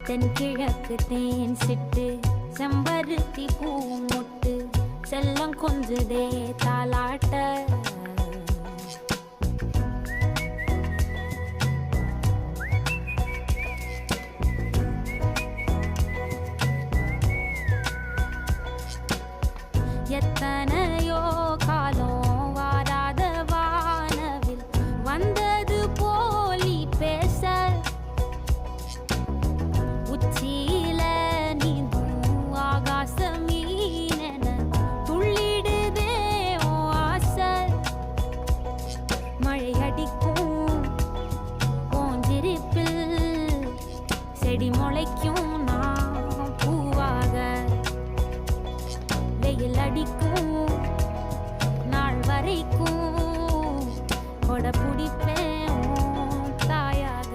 தென்கிழக்கு தேன் சிட்டு செம்பருத்தி பூ முட்டு செல்லம் கொஞ்சுதே தாலாட்ட எத்தனையோ காலம் வாராத வானவில் வந்தது போலி பேச உச்சியில நீந்தும் ஆகாச மீனென துள்ளிடுதே ஓ ஆசை மழை அடிக்கும் போஞ்சிருப்பில் செடி முளைக்கும் நான் பூவாக வெயில் அடிக்கும் நாள் வரைக்கும் கொட பிடிப்பேன் தாயாக.